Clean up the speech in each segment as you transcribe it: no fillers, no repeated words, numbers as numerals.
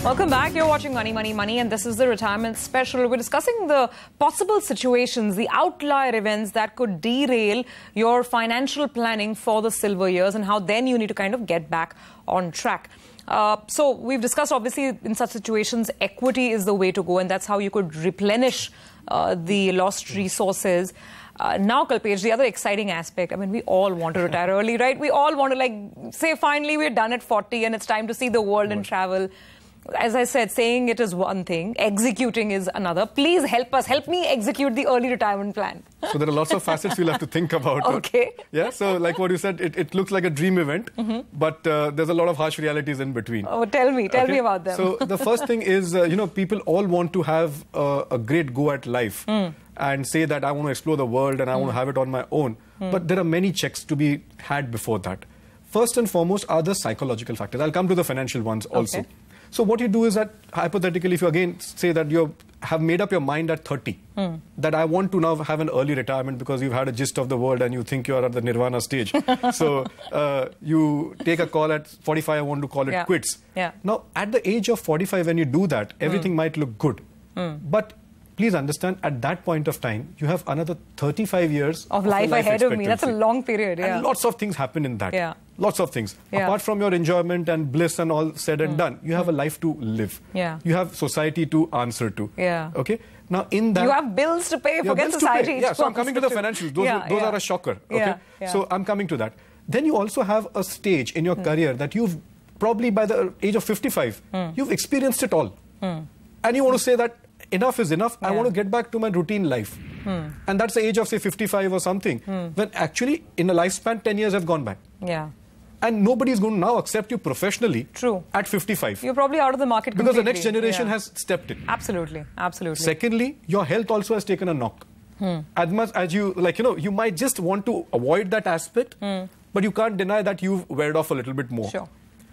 Welcome back. You're watching Money, Money, Money, and this is the retirement special. We're discussing the possible situations, the outlier events that could derail your financial planning for the silver years and how then you need to kind of get back on track. So we've discussed, obviously, in such situations, equity is the way to go, and that's how you could replenish the lost resources. Now, Kalpesh, the other exciting aspect, I mean, we all want to retire early, right? We all want to, like, say, finally, we're done at 40 and it's time to see the world and travel. As I said, saying it is one thing, executing is another. Please help us. Help me execute the early retirement plan. So there are lots of facets we'll have to think about. Okay. Yeah, so like what you said, it looks like a dream event, but there's a lot of harsh realities in between. Oh, tell me about them. So the first thing is, people all want to have a great go at life and say that I want to explore the world and I want to have it on my own. But there are many checks to be had before that. First and foremost are the psychological factors. I'll come to the financial ones also. Okay. So what you do is that, hypothetically, if you again say that you have made up your mind at 30, that I want to now have an early retirement because you've had a gist of the world and you think you're at the nirvana stage. So you take a call at 45, I want to call it quits. Yeah. Now, at the age of 45, when you do that, everything might look good. But please understand, at that point of time, you have another 35 years of life ahead of me. That's a long period, And lots of things happen in that. Yeah. Lots of things. Yeah. Apart from your enjoyment and bliss and all said and done, you have a life to live. Yeah. You have society to answer to. Yeah. Okay? Now, in that... You have bills to pay, forget society. Yeah, so I'm coming to the financials. Those are a shocker. Okay? Yeah. So I'm coming to that. Then you also have a stage in your career that you've probably by the age of 55, you've experienced it all. And you want to say that enough is enough. I want to get back to my routine life. And that's the age of, say, 55 or something. When actually, in a lifespan, 10 years have gone by. Yeah. And nobody's going to now accept you professionally at 55. You're probably out of the market because completely. the next generation has stepped in. Absolutely. Absolutely. Secondly, your health also has taken a knock. As much as you, you might just want to avoid that aspect, but you can't deny that you've weared off a little bit more. Sure.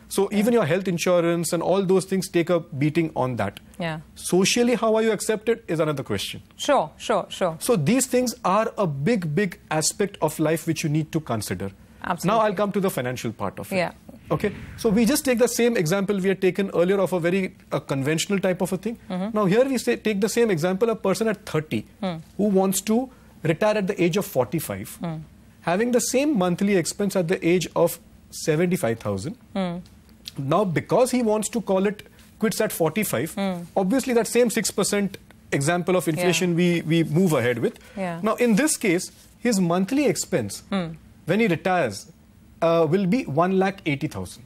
So even your health insurance and all those things take a beating on that. Yeah. Socially, how are you accepted is another question. Sure. So these things are a big aspect of life which you need to consider. Absolutely. Now I'll come to the financial part of it. Yeah. Okay. So we just take the same example we had taken earlier of a very conventional type of a thing. Now here we take the same example, a person at 30 who wants to retire at the age of 45, having the same monthly expense at the age of 75,000. Now, because he wants to call it quits at 45, obviously that same 6% example of inflation we move ahead with. Yeah. Now, in this case, his monthly expense when he retires will be 1,80,000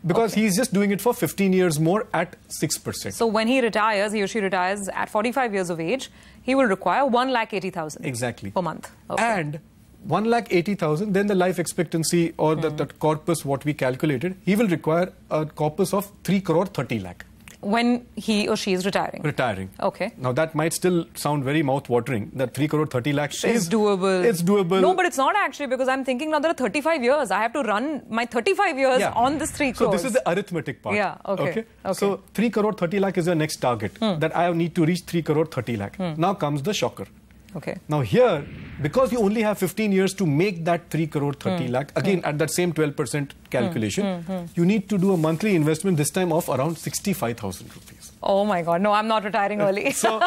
because he's just doing it for 15 years more at 6%. So when he or she retires at 45 years of age, he will require 1,80,000 exactly per month. Okay. And 1,80,000, then the life expectancy or the corpus what we calculated, he will require a corpus of 3 crore 30 lakh. When he or she is retiring. Okay. Now that might still sound very mouth-watering, that 3 crore 30 lakh is doable. It's doable. No, but it's not actually, because I'm thinking now there are 35 years. I have to run my 35 years on this 3 crores. So this is the arithmetic part. Yeah, okay. So 3 crore 30 lakh is your next target, that I need to reach 3 crore 30 lakh. Now comes the shocker. Okay. Now here, because you only have 15 years to make that 3 crore 30 lakh, again at that same 12% calculation, you need to do a monthly investment this time of around 65,000 rupees. Oh my God, no, I'm not retiring early. so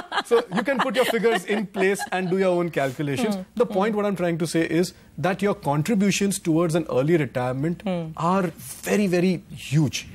you can put your figures in place and do your own calculations. The point what I'm trying to say is that your contributions towards an early retirement are very huge.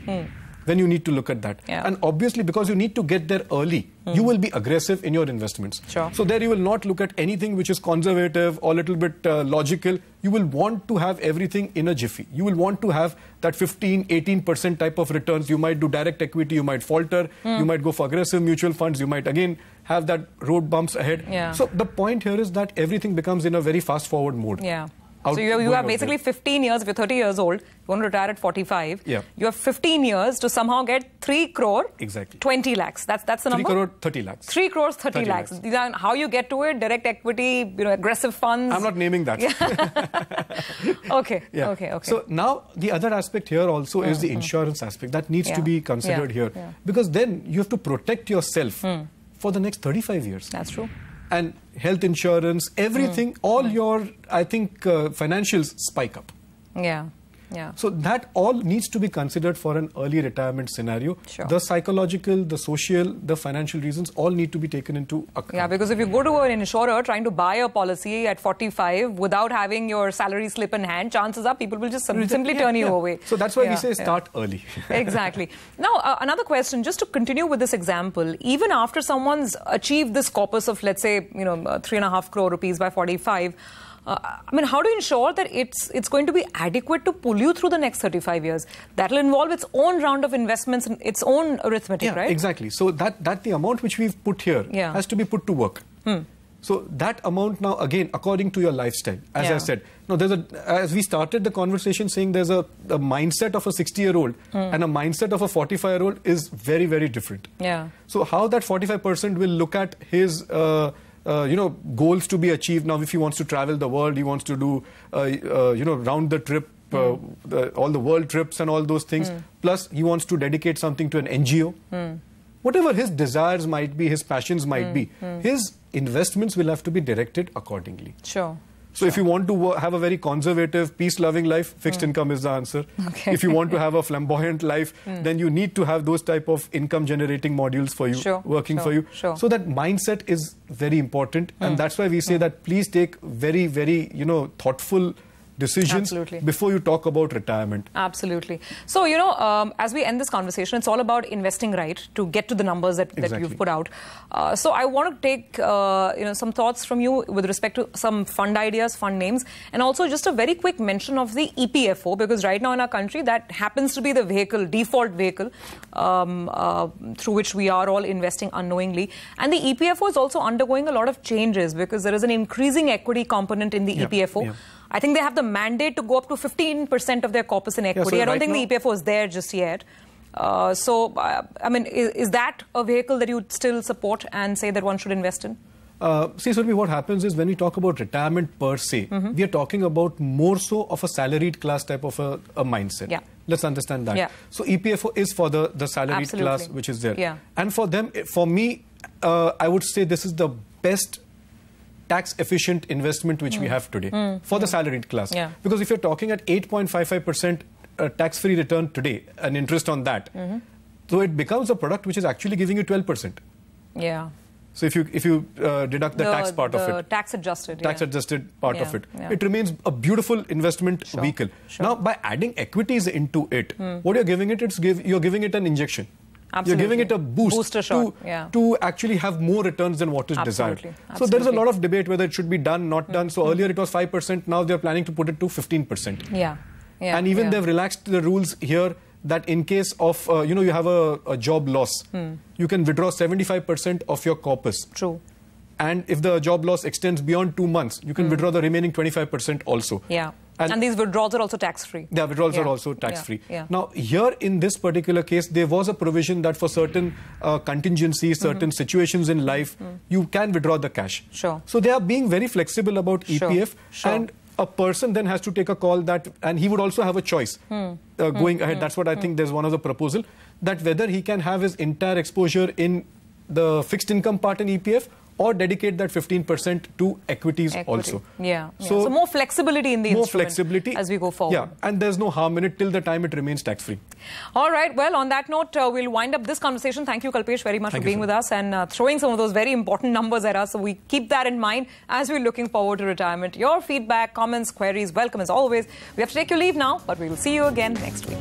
Then you need to look at that. Yeah. And obviously, because you need to get there early, you will be aggressive in your investments. Sure. So there you will not look at anything which is conservative or a little bit logical. You will want to have everything in a jiffy. You will want to have that 15, 18% type of returns. You might do direct equity, you might falter, you might go for aggressive mutual funds, you might again have that road bumps ahead. Yeah. So the point here is that everything becomes in a very fast forward mode. Yeah. So you have basically 15 years. If you're 30 years old, you want to retire at 45. Yeah. You have 15 years to somehow get 3 crore 20 lakhs. That's the number? 3 crore 30 lakhs. 3 crores 30 lakhs. These are how you get to it, direct equity, aggressive funds. I'm not naming that. Okay. Yeah. Okay. So now the other aspect here also is the insurance aspect that needs to be considered here. Yeah. Because then you have to protect yourself for the next 35 years. That's true. And health insurance, everything, all your, I think, financials spike up. Yeah. Yeah. So that all needs to be considered for an early retirement scenario. Sure. The psychological, the social, the financial reasons all need to be taken into account. Yeah, because if you go to an insurer trying to buy a policy at 45 without having your salary slip in hand, chances are people will just simply turn you away. So that's why we say start early. Exactly. Now, another question, just to continue with this example, even after someone's achieved this corpus of, let's say, 3.5 crore rupees by 45, I mean, how do you ensure that it's going to be adequate to pull you through the next 35 years? That'll involve its own round of investments and its own arithmetic, right? Exactly. So that the amount which we've put here has to be put to work. So that amount now, again, according to your lifestyle, as I said, as we started the conversation saying there's a mindset of a 60-year-old and a mindset of a 45-year-old is very, very different. Yeah. So how that 45% will look at his goals to be achieved. Now, if he wants to travel the world, he wants to do, round the trip, all the world trips and all those things. Plus, he wants to dedicate something to an NGO. Whatever his desires might be, his passions might be, his investments will have to be directed accordingly. Sure. So if you want to have a very conservative, peace-loving life, fixed income is the answer. Okay. If you want to have a flamboyant life, then you need to have those type of income-generating modules for you, working for you. Sure. So that mindset is very important, and that's why we say that please take very, very, thoughtful decisions before you talk about retirement. Absolutely. So, as we end this conversation, it's all about investing right to get to the numbers that you've put out. So I want to take, some thoughts from you with respect to some fund ideas, fund names, and also just a very quick mention of the EPFO, because right now in our country, that happens to be the default vehicle through which we are all investing unknowingly. And the EPFO is also undergoing a lot of changes because there is an increasing equity component in the EPFO. Yeah. I think they have the mandate to go up to 15% of their corpus in equity. So I don't think the EPFO is there just yet. I mean, is that a vehicle that you would still support and say that one should invest in? See, Surabhi, what happens is when we talk about retirement per se, we are talking about more so of a salaried class type of a mindset. Yeah. Let's understand that. Yeah. So EPFO is for the salaried class which is there. Yeah. And for them, for me, I would say this is the best tax-efficient investment which we have today for the salaried class. Yeah. Because if you're talking at 8.55% tax-free return today, an interest on that, so it becomes a product which is actually giving you 12%. Yeah. So if you deduct the tax part of it, tax-adjusted part of it, it remains a beautiful investment vehicle. Sure. Now, by adding equities into it, what you're giving it, you're giving it an injection. Absolutely. You're giving it a boost to actually have more returns than what is desired. So there is a lot of debate whether it should be done, not done. So earlier it was 5%. Now they're planning to put it to 15%. Yeah. And even they've relaxed the rules here that in case of, you have a job loss, you can withdraw 75% of your corpus. True. And if the job loss extends beyond 2 months, you can withdraw the remaining 25% also. Yeah. And these withdrawals are also tax-free. Yeah, withdrawals are also tax-free. Yeah. Now, here in this particular case, there was a provision that for certain contingencies, certain situations in life, you can withdraw the cash. Sure. So they are being very flexible about EPF. And a person then has to take a call that, and he would also have a choice going ahead. That's what I think there's one of the proposal, that whether he can have his entire exposure in the fixed income part in EPF or dedicate that 15% to equities also. Yeah. So more flexibility in the instrument. More flexibility as we go forward. Yeah, and there's no harm in it till the time it remains tax-free. All right. Well, on that note, we'll wind up this conversation. Thank you, Kalpesh, very much for being with us and throwing some of those very important numbers at us. So we keep that in mind as we're looking forward to retirement. Your feedback, comments, queries, welcome as always. We have to take your leave now, but we will see you again next week.